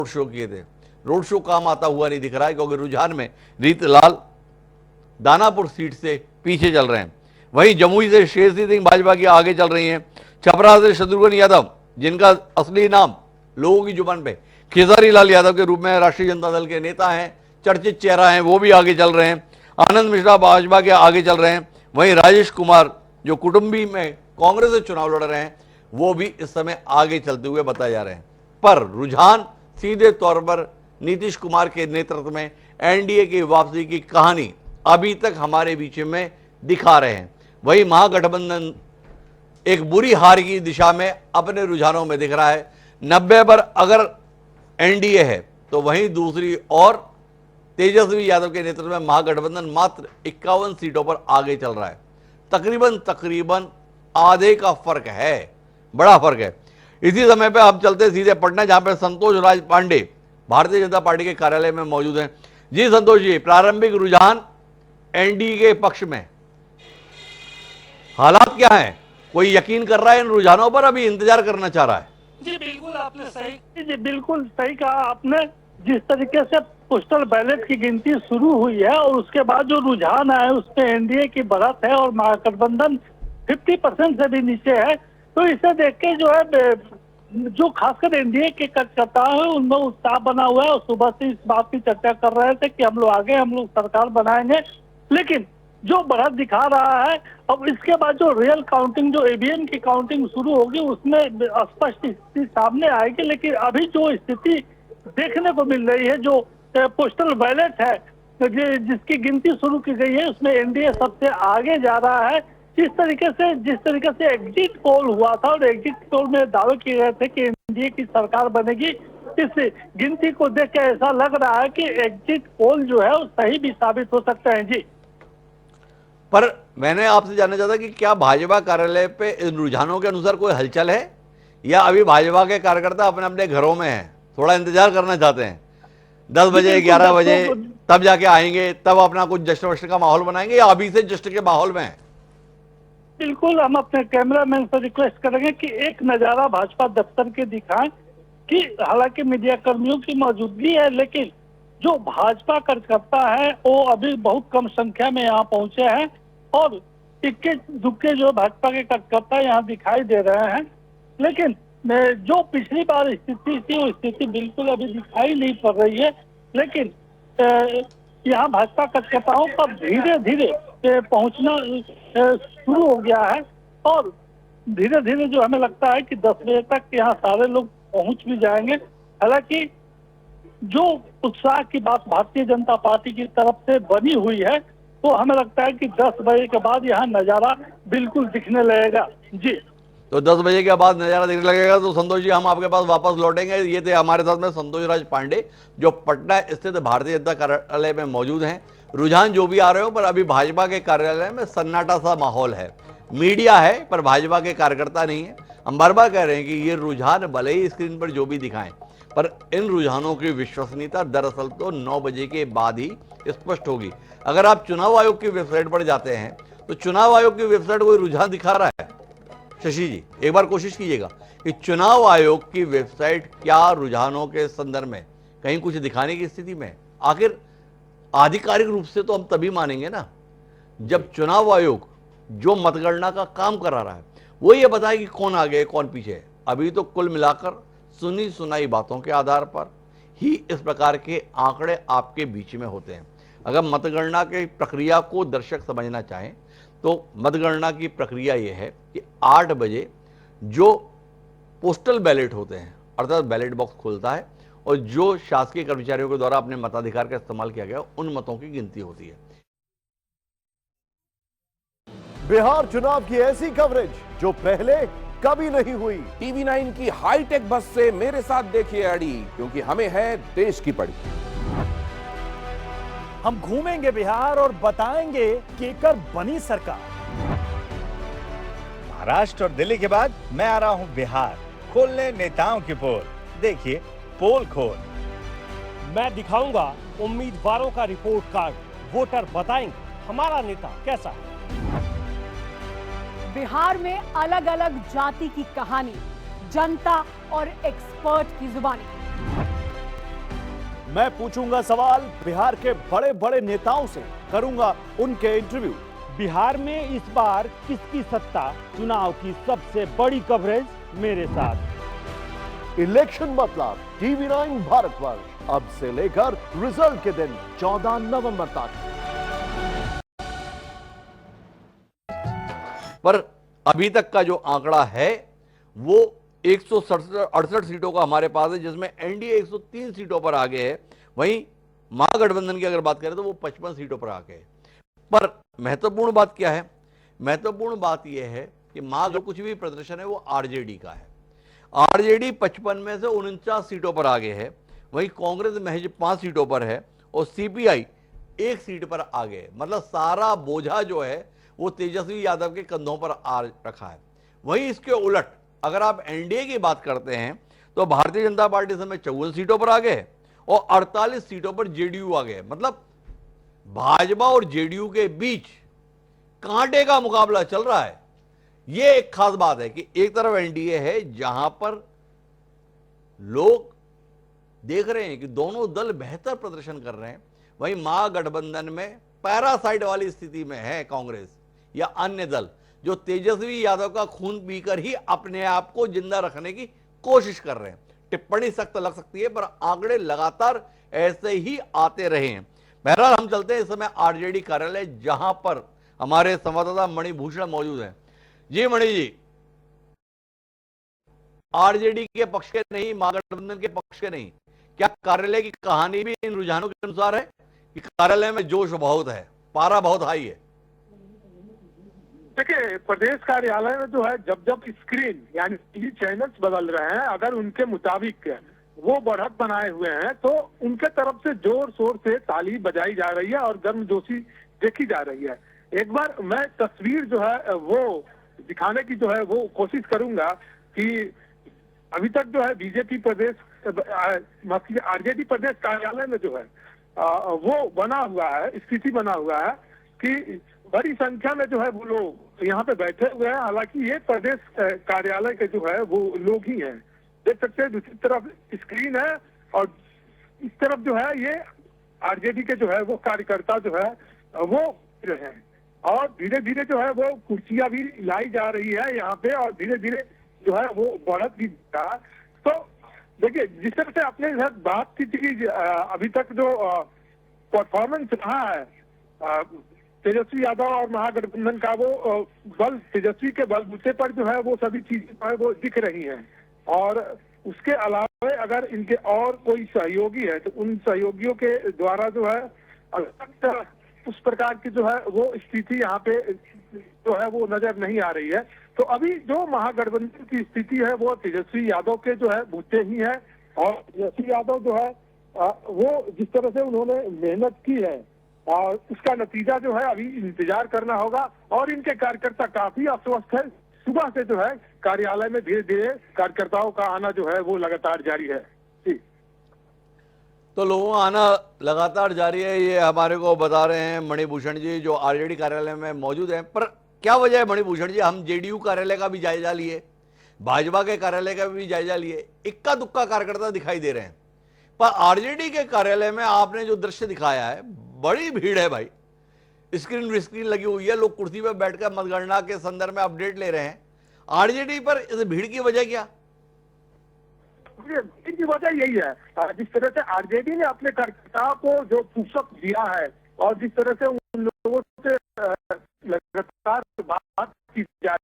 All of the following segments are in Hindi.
रोड शो किए थे। रोड शो काम आता हुआ नहीं दिख रहा है, क्योंकि रुझान में रीतलाल दानापुर सीट से पीछे चल रहे हैं। वहीं जमुई से शेरसी सिंह भाजपा की आगे चल रही हैं। छपरा से शत्रुघ्न यादव, जिनका असली नाम लोगों की जुबान पे खेसारी लाल यादव के रूप में राष्ट्रीय जनता दल के नेता हैं, चर्चित चेहरा हैं, वो भी आगे चल रहे हैं। आनंद मिश्रा भाजपा के आगे चल रहे हैं। वहीं राजेश कुमार, जो कुटुंबी में कांग्रेस से चुनाव लड़ रहे हैं, वो भी इस समय आगे चलते हुए बताए जा रहे हैं। पर रुझान सीधे तौर पर नीतीश कुमार के नेतृत्व में एनडीए की वापसी की कहानी अभी तक हमारे बीच में दिखा रहे हैं। वही महागठबंधन एक बुरी हार की दिशा में अपने रुझानों में दिख रहा है। 90 पर अगर एनडीए है, तो वहीं दूसरी और तेजस्वी यादव के नेतृत्व में महागठबंधन मात्र 51 सीटों पर आगे चल रहा है। तकरीबन आधे का फर्क है, बड़ा फर्क है। इसी समय पे हम चलते सीधे पटना, जहां पे संतोष राज पांडे भारतीय जनता पार्टी के कार्यालय में मौजूद हैं। जी संतोष जी, प्रारंभिक रुझान एनडीए के पक्ष में, हालात क्या हैं? कोई यकीन कर रहा है इन रुझानों पर, अभी इंतजार करना चाह रहा है? जी बिल्कुल सही कहा आपने। जिस तरीके से पोस्टल बैलेट की गिनती शुरू हुई है और उसके बाद जो रुझान आए उसमें एनडीए की बढ़त है और महागठबंधन 50% से भी नीचे है। तो इसे देख के जो है, जो खासकर एनडीए के कार्यकर्ता है उनमें उत्साह बना हुआ है और सुबह से इस बात की चर्चा कर रहे थे कि हम लोग आगे, हम लोग सरकार बनाएंगे। लेकिन जो बढ़त दिखा रहा है, अब इसके बाद जो रियल काउंटिंग, जो ईवीएम की काउंटिंग शुरू होगी, उसमें स्पष्ट स्थिति सामने आएगी। लेकिन अभी जो स्थिति देखने को मिल रही है, जो पोस्टल बैलेट है जिसकी गिनती शुरू की गई है, उसमें एनडीए सबसे आगे जा रहा है। जिस तरीके से एग्जिट पोल हुआ था और एग्जिट पोल में दावे किए गए थे कि एनडीए की सरकार बनेगी, इस गिनती को देख के ऐसा लग रहा है कि एग्जिट पोल जो है वो सही भी साबित हो सकते हैं। जी, पर मैंने आपसे जानना चाहता कि क्या भाजपा कार्यालय पे इन रुझानों के अनुसार कोई हलचल है, या अभी भाजपा के कार्यकर्ता अपने अपने घरों में हैं, थोड़ा इंतजार करना चाहते हैं? 10 बजे 11 बजे तब जाके आएंगे, तब अपना कुछ जश्न वश्न का माहौल बनाएंगे, या अभी से जश्न के माहौल में है? बिल्कुल, हम अपने कैमरामैन से रिक्वेस्ट करेंगे कि एक नजारा भाजपा दफ्तर के दिखाएं कि हालांकि मीडिया कर्मियों की मौजूदगी है, लेकिन जो भाजपा कार्यकर्ता है वो अभी बहुत कम संख्या में यहाँ पहुंचे हैं और इक्के दुक्के जो भाजपा के कार्यकर्ता यहाँ दिखाई दे रहे हैं। लेकिन जो पिछली बार स्थिति थी वो स्थिति बिल्कुल अभी दिखाई नहीं पड़ रही है। लेकिन यहाँ भाजपा कार्यकर्ताओं का धीरे धीरे पहुंचना शुरू हो गया है और धीरे धीरे जो हमें लगता है कि 10 बजे तक यहाँ सारे लोग पहुंच भी जाएंगे। हालांकि जो उत्साह की बात भारतीय जनता पार्टी की तरफ से बनी हुई है, तो हमें लगता है कि 10 बजे के बाद यहाँ नजारा बिल्कुल दिखने लगेगा। जी, तो 10 बजे के बाद नजारा दिखने लगेगा। तो संतोष जी, हम आपके पास वापस लौटेंगे। ये थे हमारे साथ में संतोष राज पांडे, जो पटना स्थित भारतीय जनता कार्यालय में मौजूद हैं। रुझान जो भी आ रहे हो, पर अभी भाजपा के कार्यालय में सन्नाटा सा माहौल है। मीडिया है पर भाजपा के कार्यकर्ता नहीं है। हम बार बार कह रहे हैं कि ये रुझान भले ही स्क्रीन पर जो भी दिखाएं, पर इन रुझानों की विश्वसनीयता दरअसल तो 9 बजे के बाद ही स्पष्ट होगी। अगर आप चुनाव आयोग की वेबसाइट पर जाते हैं, तो चुनाव आयोग की वेबसाइट कोई रुझान दिखा रहा है? शशि जी, एक बार कोशिश कीजिएगा कि चुनाव आयोग की वेबसाइट क्या रुझानों के संदर्भ में कहीं कुछ दिखाने की स्थिति में? आखिर आधिकारिक रूप से तो हम तभी मानेंगे ना जब चुनाव आयोग जो मतगणना का काम करा रहा है वो ये बताए कि कौन आगे है कौन पीछे है। अभी तो कुल मिलाकर सुनी सुनाई बातों के आधार पर ही इस प्रकार के आंकड़े आपके बीच में होते हैं। अगर मतगणना की प्रक्रिया को दर्शक समझना चाहें, तो मतगणना की प्रक्रिया यह है कि 8 बजे जो पोस्टल बैलेट होते हैं, अर्थात बैलेट बॉक्स खुलता है और जो शासकीय कर्मचारियों के द्वारा अपने मताधिकार का इस्तेमाल किया गया उन मतों की गिनती होती है। बिहार चुनाव की ऐसी कवरेज जो पहले कभी नहीं हुई। टीवी 9 की हाईटेक बस से मेरे साथ देखिए अड़ी, क्योंकि हमें है देश की पड़ी। हम घूमेंगे बिहार और बताएंगे केकर बनी सरकार। महाराष्ट्र और दिल्ली के बाद मैं आ रहा हूं बिहार, खोलने नेताओं की पोल। देखिए पोल खोल। मैं दिखाऊंगा उम्मीदवारों का रिपोर्ट कार्ड, वोटर बताएंगे हमारा नेता कैसा है। बिहार में अलग अलग जाति की कहानी, जनता और एक्सपर्ट की जुबानी। मैं पूछूंगा सवाल बिहार के बड़े बड़े नेताओं से, करूंगा उनके इंटरव्यू। बिहार में इस बार किसकी सत्ता, चुनाव की सबसे बड़ी कवरेज मेरे साथ। इलेक्शन मतलब TV9 भारतवर्ष, अब से लेकर रिजल्ट के दिन 14 नवंबर तक। पर अभी तक का जो आंकड़ा है वो 168 सीटों का हमारे पास है, जिसमें एनडीए 103 सीटों पर आगे है। वहीं महागठबंधन की अगर बात करें तो वो 55 सीटों पर आगे है। पर महत्वपूर्ण बात क्या है? महत्वपूर्ण बात यह है कि जो कुछ भी प्रदर्शन है वो आरजेडी का है। आरजेडी 55 में से 49 सीटों पर आगे है, वहीं कांग्रेस महज 5 सीटों पर है और सीपीआई 1 सीट पर आगे है। मतलब सारा बोझा जो है वो तेजस्वी यादव के कंधों पर आ रखा है। वहीं इसके उलट अगर आप एनडीए की बात करते हैं तो भारतीय जनता पार्टी समय 54 सीटों पर आगे है और 48 सीटों पर जेडीयू आगे है। मतलब भाजपा और जेडीयू के बीच कांटे का मुकाबला चल रहा है। यह एक खास बात है कि एक तरफ एनडीए है जहां पर लोग देख रहे हैं कि दोनों दल बेहतर प्रदर्शन कर रहे हैं, वहीं महागठबंधन में पैरासाइट वाली स्थिति में है कांग्रेस या अन्य दल जो तेजस्वी यादव का खून पीकर ही अपने आप को जिंदा रखने की कोशिश कर रहे हैं। टिप्पणी सख्त लग सकती है पर आंकड़े लगातार ऐसे ही आते रहे हैं। बहरहाल हम चलते हैं इस समय आरजेडी कार्यालय, जहां पर हमारे संवाददाता मणिभूषण मौजूद हैं। जी मणि जी, आरजेडी के पक्ष के नहीं, महागठबंधन के पक्ष के नहीं, क्या कार्यालय की कहानी भी इन रुझानों के अनुसार है कि कार्यालय में जोश बहुत है, पारा बहुत हाई है? देखिए, प्रदेश कार्यालय में जो है जब जब स्क्रीन यानी टीवी चैनल्स बदल रहे हैं, अगर उनके मुताबिक वो बढ़त बनाए हुए हैं तो उनके तरफ से जोर शोर से ताली बजाई जा रही है और गर्मजोशी देखी जा रही है। एक बार मैं तस्वीर जो है वो दिखाने की जो है वो कोशिश करूंगा कि अभी तक जो है बीजेपी प्रदेश आरजेडी प्रदेश कार्यालय में जो है वो बना हुआ है, स्थिति बना हुआ है कि बड़ी संख्या में जो है वो लोग यहाँ पे बैठे हुए हैं। हालांकि ये प्रदेश कार्यालय के जो है वो लोग ही हैं, देख सकते हैं। दूसरी तरफ स्क्रीन है और इस तरफ जो है ये आरजेडी के जो है वो कार्यकर्ता जो है वो हैं और धीरे धीरे जो है वो कुर्सियां भी लाई जा रही है यहाँ पे और धीरे धीरे जो है वो बढ़त भी रहा। तो देखिए, जिस तरह से अपने साथ बात की थी कि अभी तक जो परफॉर्मेंस रहा है तेजस्वी यादव और महागठबंधन का, वो बल तेजस्वी के बलबूते पर जो है वो सभी चीजें जो है वो दिख रही हैं। और उसके अलावा अगर इनके और कोई सहयोगी है तो उन सहयोगियों के द्वारा जो है उस प्रकार की जो है वो स्थिति यहाँ पे जो है वो नजर नहीं आ रही है। तो अभी जो महागठबंधन की स्थिति है वो तेजस्वी यादव के जो है बूते ही है और तेजस्वी यादव जो है वो जिस तरह से उन्होंने मेहनत की है और उसका नतीजा जो है अभी इंतजार करना होगा। और इनके कार्यकर्ता काफी अस्वस्थ है। सुबह से जो है कार्यालय में धीरे धीरे कार्यकर्ताओं का आना जो है वो लगातार जारी है। जी, तो लोगों का आना लगातार जारी है, ये हमारे को बता रहे हैं मणिभूषण जी जो आरजेडी कार्यालय में मौजूद हैं। पर क्या वजह है मणिभूषण जी? हम जेडीयू कार्यालय का भी जायजा लिए, भाजपा के कार्यालय का भी जायजा लिए, इक्का दुक्का कार्यकर्ता दिखाई दे रहे हैं, पर आरजेडी के कार्यालय में आपने जो दृश्य दिखाया है, बड़ी भीड़ है भाई। स्क्रीन लगी हुई है, लोग कुर्सी पर बैठकर मतगणना के संदर्भ में अपडेट ले रहे हैं। आरजेडी पर इस भीड़ की वजह क्या? की वजह यही है, जिस तरह से आरजेडी ने अपने कार्यकर्ताओं को जो पुशअप दिया है और जिस तरह से उन लोगों से लगातार बात की जा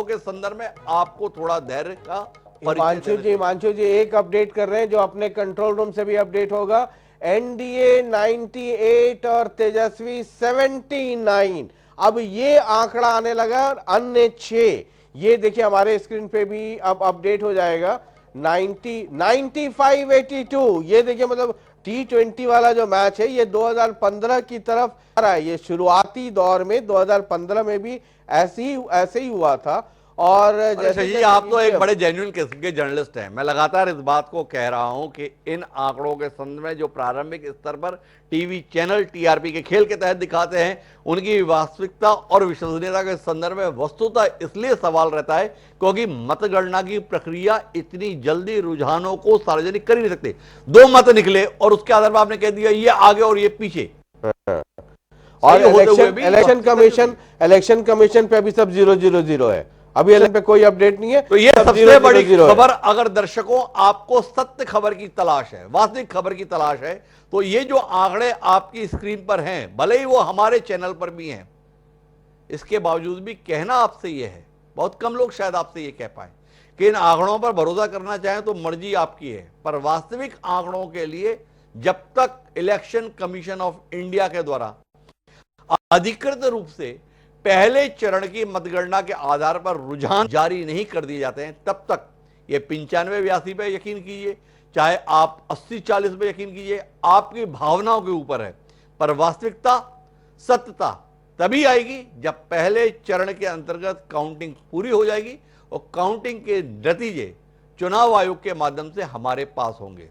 के संदर्भ में आपको थोड़ा धैर्य का परिचय हिमांशु जी एक अपडेट कर रहे हैं जो अपने कंट्रोल रूम से भी अपडेट होगा। एनडीए 98 और तेजस्वी 79। अब ये आंकड़ा आने लगा और अन्य 6, ये देखिए हमारे स्क्रीन पे भी अब अपडेट हो जाएगा। 95 82, ये देखिए मतलब T20 वाला जो मैच है ये 2015 की तरफ आ रहा है। ये शुरुआती दौर में 2015 में भी ऐसे ही हुआ था। और जैसे जी आप तो एक बड़े जेन्युइन किस्म के जर्नलिस्ट हैं, मैं लगातार इस बात को कह रहा हूं कि इन आंकड़ों के संदर्भ में जो प्रारंभिक स्तर पर टीवी चैनल टीआरपी के खेल के तहत दिखाते हैं, उनकी वास्तविकता और विश्वसनीयता के संदर्भ में वस्तुतः इसलिए सवाल रहता है क्योंकि मतगणना की प्रक्रिया इतनी जल्दी रुझानों को सार्वजनिक कर ही नहीं सकते। 2 मत निकले और उसके आधार पर आपने कह दिया ये आगे और ये पीछे, और इलेक्शन कमीशन पे अभी सब 0-0-0 है। अभी इलेक्शन पे कोई अपडेट नहीं है। तो ये सबसे बड़ी खबर, अगर दर्शकों आपको सत्य खबर की तलाश है, वास्तविक खबर की तलाश है, तो ये जो आंकड़े आपकी स्क्रीन पर हैं, भले ही वो हमारे चैनल पर भी हैं, इसके बावजूद भी कहना आपसे ये है, बहुत कम लोग शायद आपसे ये कह पाए कि इन आंकड़ों पर भरोसा करना चाहें तो मर्जी आपकी है, पर वास्तविक आंकड़ों के लिए जब तक इलेक्शन कमीशन ऑफ इंडिया के द्वारा अधिकृत रूप से पहले चरण की मतगणना के आधार पर रुझान जारी नहीं कर दिए जाते हैं, तब तक ये 95-82 पे यकीन कीजिए, चाहे आप 80-40 पे यकीन कीजिए, आपकी भावनाओं के ऊपर है। पर वास्तविकता, सत्यता तभी आएगी जब पहले चरण के अंतर्गत काउंटिंग पूरी हो जाएगी और काउंटिंग के नतीजे चुनाव आयोग के माध्यम से हमारे पास होंगे।